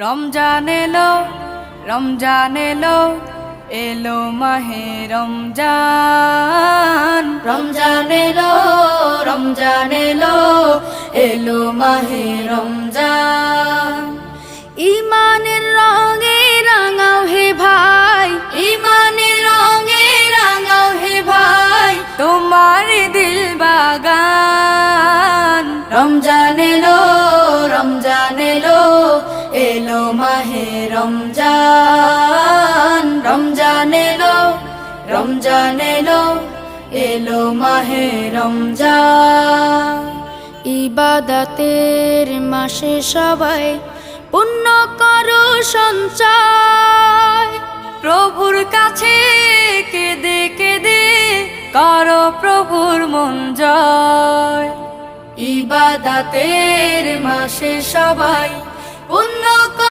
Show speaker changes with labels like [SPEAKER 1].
[SPEAKER 1] রমজান এলো, রমজান এলো, এলো মাহে রমজান। রমজান এলো, রমজান এলো, এলো মাহে রমজান। ইমানের রঙে রাঙাও হে ভাই, ইমানের রঙে রাঙাও হে ভাই, তোমার দিল বাগান। রমজান এলো, রমজান এলো, এলো মাহে রমজান। রমজান এলো, রমজান এলো, এলো মাহে রমজান। ইবাদতের মাসে সবাই পুণ্য করো সঞ্চয়, প্রভুর কাছে কেঁদে কেঁদে করো প্রভুর মন জয়। ইবাদতের মাসে সবাই পুণ্য